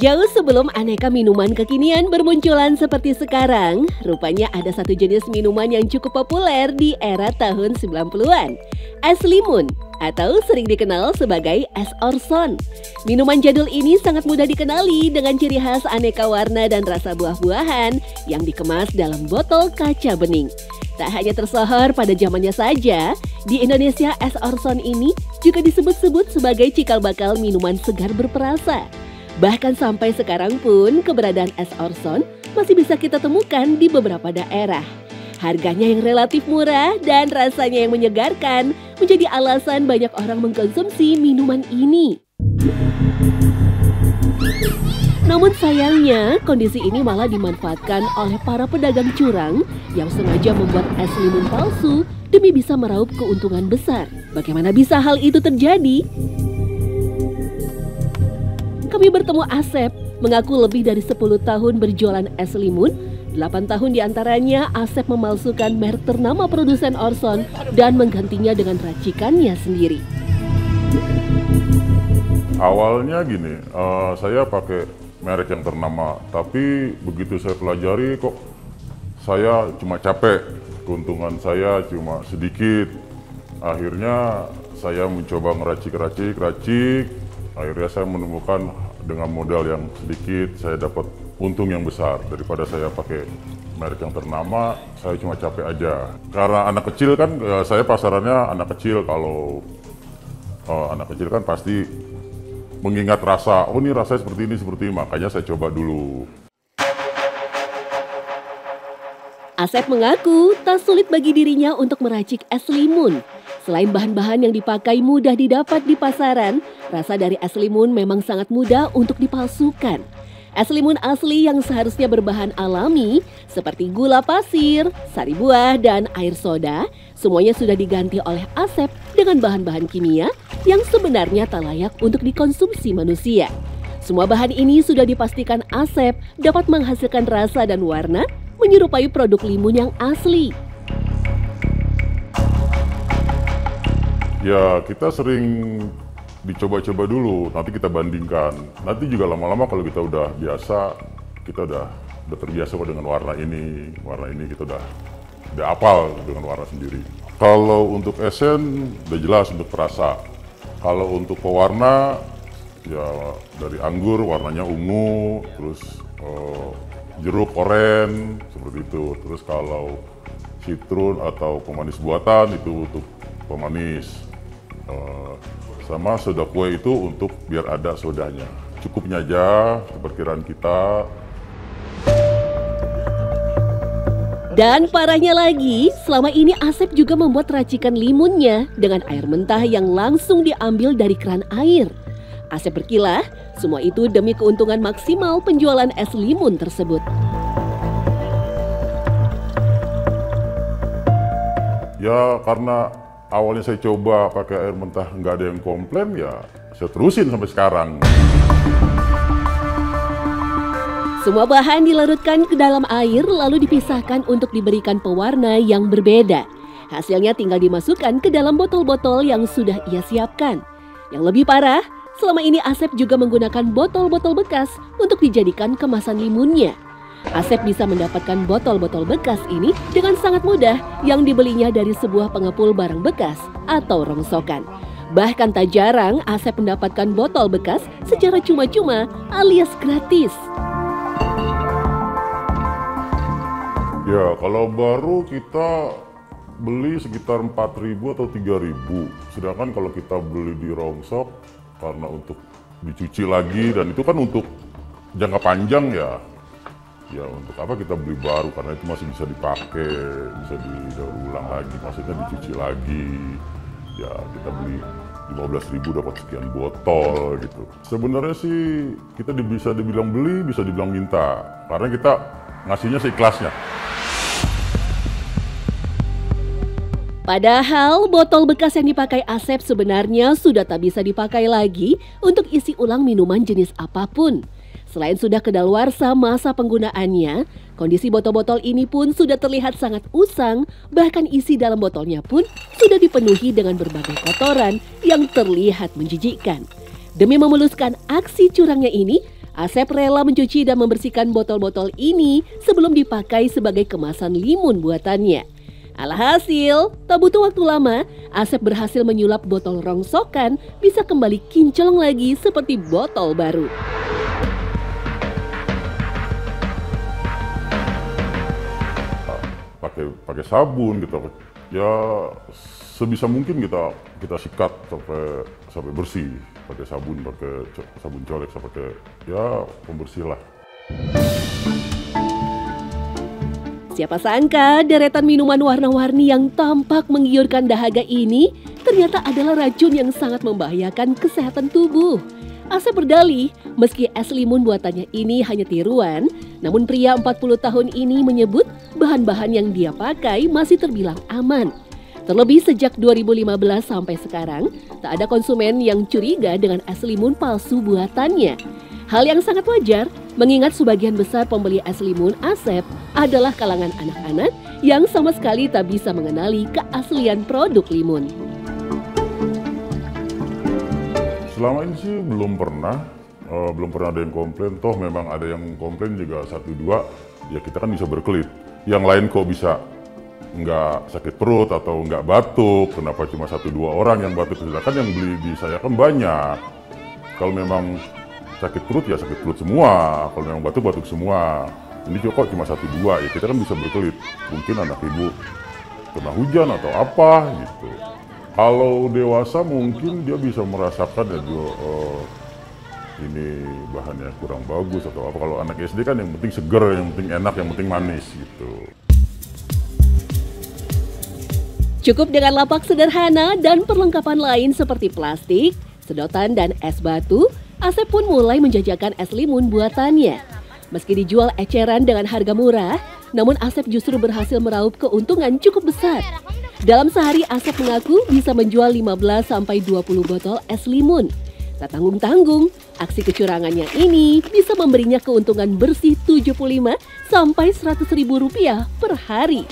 Jauh sebelum aneka minuman kekinian bermunculan seperti sekarang, rupanya ada satu jenis minuman yang cukup populer di era tahun 90-an. Es limun, atau sering dikenal sebagai es Orson. Minuman jadul ini sangat mudah dikenali dengan ciri khas aneka warna dan rasa buah-buahan yang dikemas dalam botol kaca bening. Tak hanya tersohor pada zamannya saja, di Indonesia es Orson ini juga disebut-sebut sebagai cikal bakal minuman segar berperasa. Bahkan sampai sekarang pun keberadaan es Orson masih bisa kita temukan di beberapa daerah. Harganya yang relatif murah dan rasanya yang menyegarkan menjadi alasan banyak orang mengkonsumsi minuman ini. Namun sayangnya kondisi ini malah dimanfaatkan oleh para pedagang curang yang sengaja membuat es limun palsu demi bisa meraup keuntungan besar. Bagaimana bisa hal itu terjadi? Kami bertemu Asep, mengaku lebih dari 10 tahun berjualan es limun. 8 tahun diantaranya Asep memalsukan merek ternama produsen Orson dan menggantinya dengan racikannya sendiri. Awalnya gini, saya pakai merek yang ternama, tapi begitu saya pelajari kok saya cuma capek, keuntungan saya cuma sedikit. Akhirnya saya mencoba ngeracik, akhirnya saya menemukan dengan modal yang sedikit saya dapat untung yang besar daripada saya pakai merek yang ternama. Saya cuma capek aja karena anak kecil kan, saya pasarannya anak kecil. Kalau anak kecil kan pasti mengingat rasa, oh ini rasanya seperti ini, makanya saya coba dulu. Asep mengaku tak sulit bagi dirinya untuk meracik es limun. Selain bahan-bahan yang dipakai mudah didapat di pasaran, rasa dari es limun memang sangat mudah untuk dipalsukan. Es limun asli yang seharusnya berbahan alami seperti gula pasir, sari buah, dan air soda, semuanya sudah diganti oleh Asep dengan bahan-bahan kimia yang sebenarnya tak layak untuk dikonsumsi manusia. Semua bahan ini sudah dipastikan Asep dapat menghasilkan rasa dan warna menyerupai produk limun yang asli. Ya, kita sering dicoba-coba dulu, nanti kita bandingkan. Nanti juga lama-lama kalau kita udah biasa, kita udah terbiasa dengan warna ini kita udah hafal dengan warna sendiri. Kalau untuk esen, udah jelas untuk perasa. Kalau untuk pewarna, ya dari anggur warnanya ungu, terus jeruk oranye, seperti itu. Terus kalau citrun atau pemanis buatan itu untuk pemanis. Sama soda kue itu untuk biar ada sodanya. Cukupnya aja perkiraan kita. Dan parahnya lagi, selama ini Asep juga membuat racikan limunnya dengan air mentah yang langsung diambil dari keran air. Asep berkilah, semua itu demi keuntungan maksimal penjualan es limun tersebut. Ya karena awalnya saya coba pakai air mentah nggak ada yang komplain, ya saya terusin sampai sekarang. Semua bahan dilarutkan ke dalam air lalu dipisahkan untuk diberikan pewarna yang berbeda. Hasilnya tinggal dimasukkan ke dalam botol-botol yang sudah ia siapkan. Yang lebih parah, selama ini Asep juga menggunakan botol-botol bekas untuk dijadikan kemasan limunnya. Asep bisa mendapatkan botol-botol bekas ini dengan sangat mudah yang dibelinya dari sebuah pengepul barang bekas atau rongsokan. Bahkan tak jarang Asep mendapatkan botol bekas secara cuma-cuma alias gratis. Ya kalau baru kita beli sekitar 4.000 atau 3.000. Sedangkan kalau kita beli di rongsok karena untuk dicuci lagi dan itu kan untuk jangka panjang ya. Ya untuk apa kita beli baru, karena itu masih bisa dipakai, bisa didaur ulang lagi, maksudnya dicuci lagi. Ya kita beli 15.000 dapat sekian botol gitu. Sebenarnya sih kita bisa dibilang beli, bisa dibilang minta, karena kita ngasihnya seikhlasnya. Padahal botol bekas yang dipakai Asep sebenarnya sudah tak bisa dipakai lagi untuk isi ulang minuman jenis apapun. Selain sudah kedaluarsa masa penggunaannya, kondisi botol-botol ini pun sudah terlihat sangat usang, bahkan isi dalam botolnya pun sudah dipenuhi dengan berbagai kotoran yang terlihat menjijikkan. Demi memuluskan aksi curangnya ini, Asep rela mencuci dan membersihkan botol-botol ini sebelum dipakai sebagai kemasan limun buatannya. Alhasil, tak butuh waktu lama, Asep berhasil menyulap botol rongsokan bisa kembali kinclong lagi seperti botol baru. Pakai sabun gitu, ya sebisa mungkin kita sikat sampai bersih, pakai sabun colek, pakai ya pembersih lah. Siapa sangka deretan minuman warna-warni yang tampak menggiurkan dahaga ini ternyata adalah racun yang sangat membahayakan kesehatan tubuh. Asep berdalih, meski es limun buatannya ini hanya tiruan, namun pria 40 tahun ini menyebut bahan-bahan yang dia pakai masih terbilang aman. Terlebih sejak 2015 sampai sekarang, tak ada konsumen yang curiga dengan es limun palsu buatannya. Hal yang sangat wajar, mengingat sebagian besar pembeli es limun Asep adalah kalangan anak-anak yang sama sekali tak bisa mengenali keaslian produk limun. Selama ini sih belum pernah ada yang komplain. Toh memang ada yang komplain juga 1-2, ya kita kan bisa berkelit. Yang lain kok bisa nggak sakit perut atau nggak batuk, kenapa cuma 1-2 orang yang batuk, sedangkan yang beli di saya kan banyak. Kalau memang sakit perut ya sakit perut semua, kalau memang batuk semua. Ini kok cuma 1-2, ya kita kan bisa berkelit. Mungkin anak ibu kena hujan atau apa gitu. Kalau dewasa mungkin dia bisa merasakan ya ini bahannya kurang bagus atau apa. Kalau anak SD kan yang penting seger, yang penting enak, yang penting manis gitu. Cukup dengan lapak sederhana dan perlengkapan lain seperti plastik, sedotan dan es batu, Asep pun mulai menjajakan es limun buatannya. Meski dijual eceran dengan harga murah, namun Asep justru berhasil meraup keuntungan cukup besar. Dalam sehari Asep mengaku bisa menjual 15-20 botol es limun. Tak tanggung-tanggung, aksi kecurangannya ini bisa memberinya keuntungan bersih Rp75-100.000 per hari.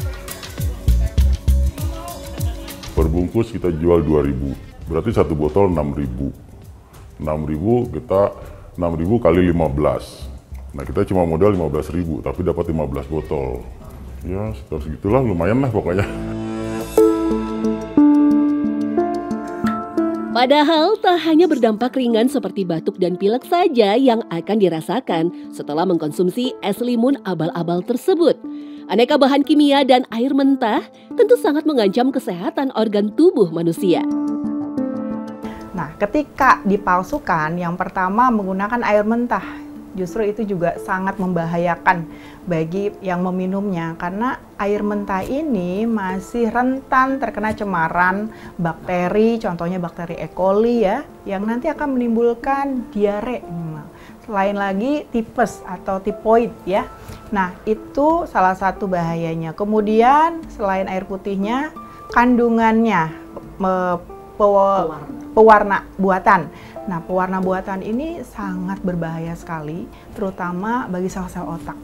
Per bungkus kita jual 2.000, berarti satu botol 6.000. 6.000 kita 6.000 kali 15. Nah kita cuma modal 15.000 tapi dapat 15 botol. Ya sekitar segitulah, lumayan lah pokoknya. Padahal tak hanya berdampak ringan seperti batuk dan pilek saja yang akan dirasakan setelah mengkonsumsi es limun abal-abal tersebut. Aneka bahan kimia dan air mentah tentu sangat mengancam kesehatan organ tubuh manusia. Nah, ketika dipalsukan, yang pertama menggunakan air mentah. Justru itu juga sangat membahayakan bagi yang meminumnya karena air mentah ini masih rentan terkena cemaran bakteri, contohnya bakteri E. coli ya, yang nanti akan menimbulkan diare. Selain lagi tipes atau tipoid ya. Nah, itu salah satu bahayanya. Kemudian selain air putihnya, kandungannya pewarna buatan. Nah, pewarna buatan ini sangat berbahaya sekali, terutama bagi sel-sel otak.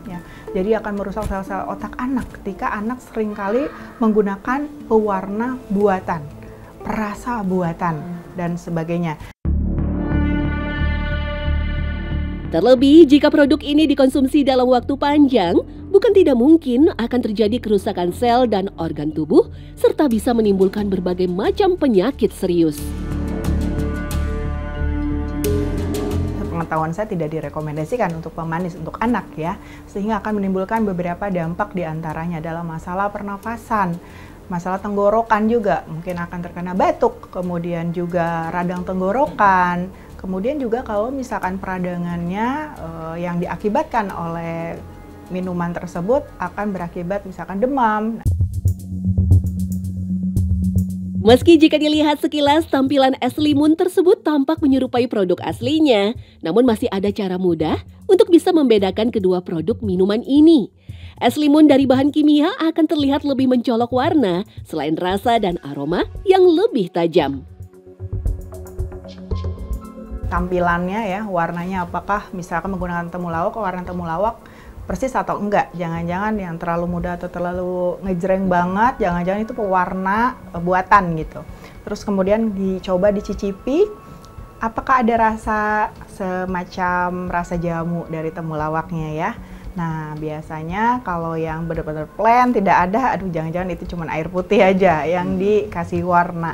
Ya, jadi akan merusak sel-sel otak anak ketika anak seringkali menggunakan pewarna buatan, perasa buatan, dan sebagainya. Terlebih jika produk ini dikonsumsi dalam waktu panjang, bukan tidak mungkin akan terjadi kerusakan sel dan organ tubuh, serta bisa menimbulkan berbagai macam penyakit serius. Pengetahuan saya tidak direkomendasikan untuk pemanis untuk anak ya, sehingga akan menimbulkan beberapa dampak diantaranya dalam masalah pernafasan, masalah tenggorokan juga, mungkin akan terkena batuk, kemudian juga radang tenggorokan, kemudian juga kalau misalkan peradangannya yang diakibatkan oleh minuman tersebut akan berakibat misalkan demam. Meski jika dilihat sekilas tampilan es limun tersebut tampak menyerupai produk aslinya, namun masih ada cara mudah untuk bisa membedakan kedua produk minuman ini. Es limun dari bahan kimia akan terlihat lebih mencolok warna selain rasa dan aroma yang lebih tajam. Tampilannya ya, warnanya apakah misalkan menggunakan temulawak, warna temulawak persis atau enggak, jangan-jangan yang terlalu muda atau terlalu ngejreng banget, jangan-jangan itu pewarna buatan gitu. Terus kemudian dicoba dicicipi, apakah ada rasa semacam rasa jamu dari temulawaknya ya. Nah, biasanya kalau yang benar-benar plain tidak ada, aduh jangan-jangan itu cuma air putih aja yang dikasih warna.